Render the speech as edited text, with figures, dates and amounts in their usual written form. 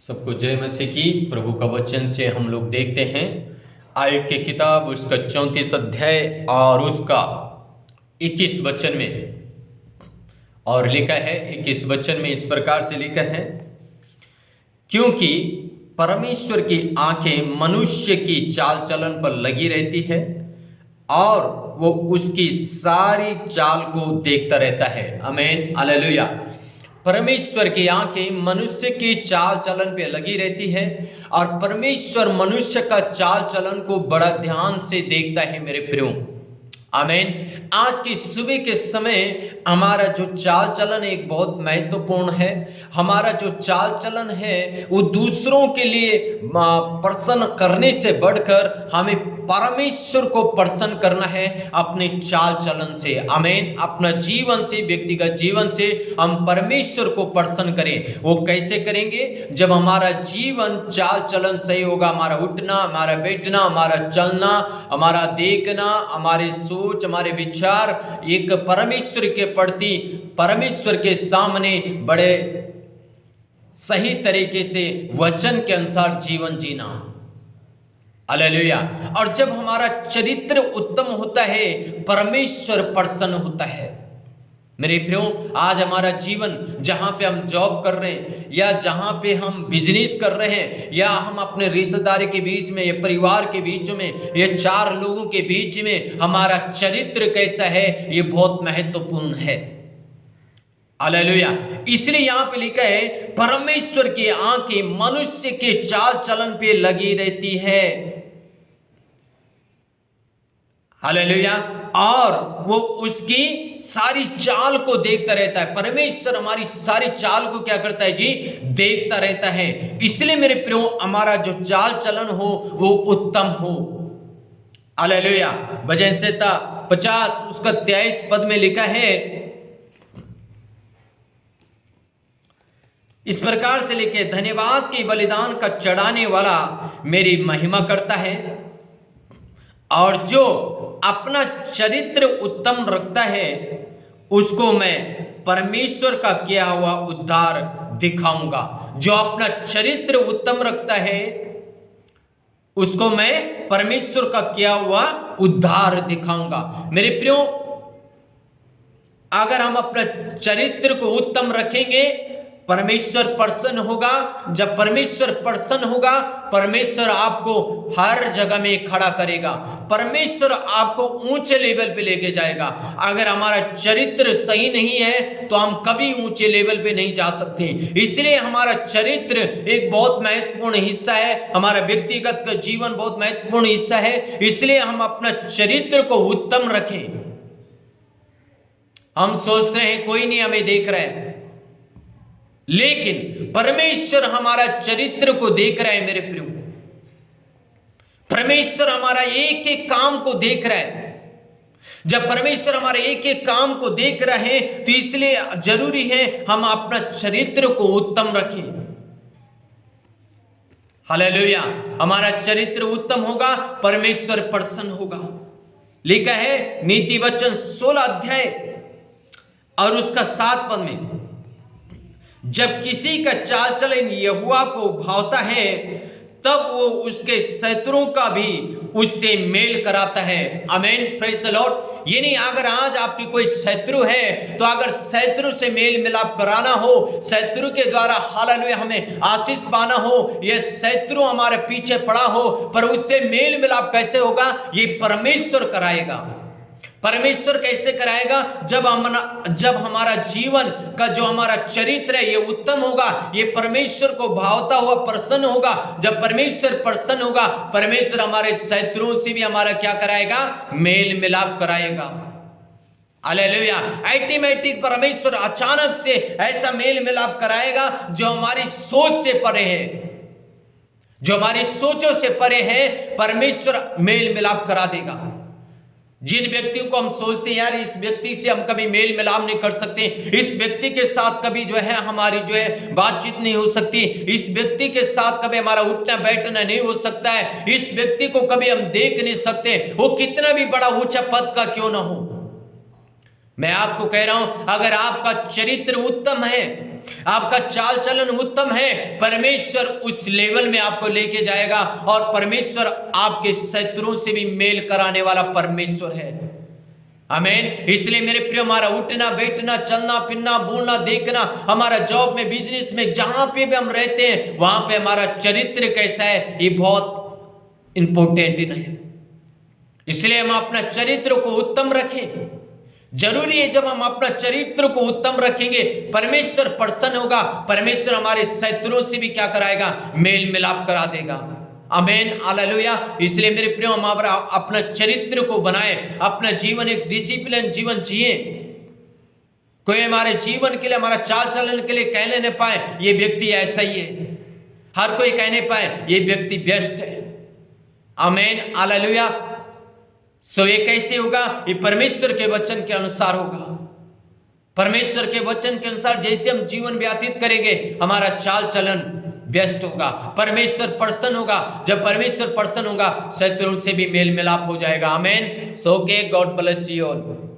सबको जय मसीह की। प्रभु का वचन से हम लोग देखते हैं आयub की किताब उसका 34 अध्याय और उसका 21 वचन में, और लिखा है 21 वचन में इस प्रकार से लिखा है, क्योंकि परमेश्वर की आंखें मनुष्य की चाल चलन पर लगी रहती है और वो उसकी सारी चाल को देखता रहता है। आमीन, हालेलुया। परमेश्वर की आंखें मनुष्य की चाल चलन पे लगी रहती है और परमेश्वर मनुष्य का चाल चलन को बड़ा ध्यान से देखता है मेरे प्रियो। आमीन। आज की सुबह के समय हमारा जो चाल चलन एक बहुत महत्वपूर्ण है। हमारा जो चाल चलन है वो दूसरों के लिए प्रसन्न करने से बढ़कर हमें परमेश्वर को प्रसन्न करना है अपने चाल चलन से। आमीन। अपना जीवन से, व्यक्तिगत जीवन से हम परमेश्वर को प्रसन्न करें। वो कैसे करेंगे? जब हमारा जीवन चाल चलन सही होगा। हमारा उठना, हमारा बैठना, हमारा चलना, हमारा देखना, हमारे सोच, हमारे विचार एक परमेश्वर के प्रति, परमेश्वर के सामने बड़े सही तरीके से वचन के अनुसार जीवन जीना। हालेलुया। और जब हमारा चरित्र उत्तम होता है, परमेश्वर प्रसन्न होता है। मेरे प्रियो, आज हमारा जीवन जहां पे हम जॉब कर रहे हैं या जहां पे हम बिजनेस कर रहे हैं या हम अपने रिश्तेदारी के बीच में या परिवार के बीच में या चार लोगों के बीच में हमारा चरित्र कैसा है, ये बहुत महत्वपूर्ण है। हालेलुया। इसलिए यहां पे लिखा है परमेश्वर की आंखें मनुष्य के चाल चलन पे लगी रहती है। हालेलुया। और वो उसकी सारी चाल को देखता रहता है। परमेश्वर हमारी सारी चाल को क्या करता है जी? देखता रहता है। इसलिए मेरे प्रियो, हमारा जो चाल चलन हो वो उत्तम हो। हालेलुया। भजन संहिता 50 उसका 23 पद में लिखा है, इस प्रकार से लिखे, धन्यवाद के बलिदान का चढ़ाने वाला मेरी महिमा करता है और जो अपना चरित्र उत्तम रखता है उसको मैं परमेश्वर का किया हुआ उद्धार दिखाऊंगा। जो अपना चरित्र उत्तम रखता है उसको मैं परमेश्वर का किया हुआ उद्धार दिखाऊंगा। मेरे प्रियो, अगर हम अपना चरित्र को उत्तम रखेंगे, परमेश्वर प्रसन्न होगा। जब परमेश्वर प्रसन्न होगा, परमेश्वर आपको हर जगह में खड़ा करेगा। परमेश्वर आपको ऊंचे लेवल पे लेके जाएगा। अगर हमारा चरित्र सही नहीं है तो हम कभी ऊंचे लेवल पे नहीं जा सकते। इसलिए हमारा चरित्र एक बहुत महत्वपूर्ण हिस्सा है। हमारा व्यक्तिगत का जीवन बहुत महत्वपूर्ण हिस्सा है। इसलिए हम अपना चरित्र को उत्तम रखें। हम सोचते हैं कोई नहीं हमें देख रहा है, लेकिन परमेश्वर हमारा चरित्र को देख रहा है। मेरे प्रियो, परमेश्वर हमारा एक एक काम को देख रहा है। जब परमेश्वर हमारे एक एक काम को देख रहा है तो इसलिए जरूरी है हम अपना चरित्र को उत्तम रखें। हालेलुया। हमारा चरित्र उत्तम होगा, परमेश्वर प्रसन्न होगा। लिखा है नीति वचन 16 अध्याय और उसका 7 पद में, जब किसी का चाल चलन यहोवा को भावता है तब वो उसके शत्रुओं का भी उससे मेल कराता है। आमीन, प्रेज द लॉर्ड। ये नहीं, अगर आज आपकी कोई शत्रु है तो अगर शत्रु से मेल मिलाप कराना हो, शत्रु के द्वारा हालेलुया हमें आशीष पाना हो, यह शत्रु हमारे पीछे पड़ा हो, पर उससे मेल मिलाप कैसे होगा? ये परमेश्वर कराएगा। परमेश्वर कैसे कराएगा? जब हमारा जीवन का जो हमारा चरित्र है ये उत्तम होगा, ये परमेश्वर को भावता हुआ प्रसन्न होगा। जब परमेश्वर प्रसन्न होगा, परमेश्वर हमारे शत्रुओं से भी हमारा क्या कराएगा? मेल मिलाप कराएगा। हालेलुया। ऑटोमेटिक परमेश्वर अचानक से ऐसा मेल मिलाप कराएगा जो हमारी सोच से परे है, जो हमारी सोचों से परे है, परमेश्वर मेल मिलाप करा देगा। जिन व्यक्तियों को हम सोचते हैं यार इस व्यक्ति से हम कभी मेल मिलाप नहीं कर सकते, इस व्यक्ति के साथ कभी जो है हमारी जो है बातचीत नहीं हो सकती, इस व्यक्ति के साथ कभी हमारा उठना बैठना नहीं हो सकता है, इस व्यक्ति को कभी हम देख नहीं सकते, वो कितना भी बड़ा ऊंचा पद का क्यों ना हो। मैं आपको कह रहा हूं, अगर आपका चरित्र उत्तम है, आपका चाल चलन उत्तम है, परमेश्वर उस लेवल में आपको लेके जाएगा और परमेश्वर आपके शत्रुओं से भी मेल कराने वाला परमेश्वर है। आमीन। इसलिए मेरे प्रिय, हमारा उठना बैठना, चलना फिरना, बोलना देखना, हमारा जॉब में, बिजनेस में, जहां पे भी हम रहते हैं वहां पे हमारा चरित्र कैसा है, ये बहुत इंपॉर्टेंट है। इसलिए हम अपना चरित्र को उत्तम रखें। जरूरी है, जब हम अपना चरित्र को उत्तम रखेंगे परमेश्वर प्रसन्न होगा, परमेश्वर हमारे शत्रुओं से भी क्या कराएगा, मेल मिलाप करा देगा। आमीन, हालेलुया। इसलिए मेरे प्रिय, हम अपना चरित्र को बनाए, अपना जीवन एक डिसिप्लिन जीवन जिए। कोई हमारे जीवन के लिए, हमारा चाल चलन के लिए कहने न पाए ये व्यक्ति ऐसा ही है, हर कोई कहने पाए ये व्यक्ति बेस्ट है। आमीन, हालेलुया। सो ये कैसे होगा, ये परमेश्वर के वचन के अनुसार होगा। परमेश्वर के वचन के अनुसार जैसे हम जीवन व्यतीत करेंगे हमारा चाल चलन बेस्ट होगा, परमेश्वर प्रसन्न होगा। जब परमेश्वर प्रसन्न होगा शत्रुओं से भी मेल मिलाप हो जाएगा। आमीन। सो के गॉड ब्लेस यू ऑल।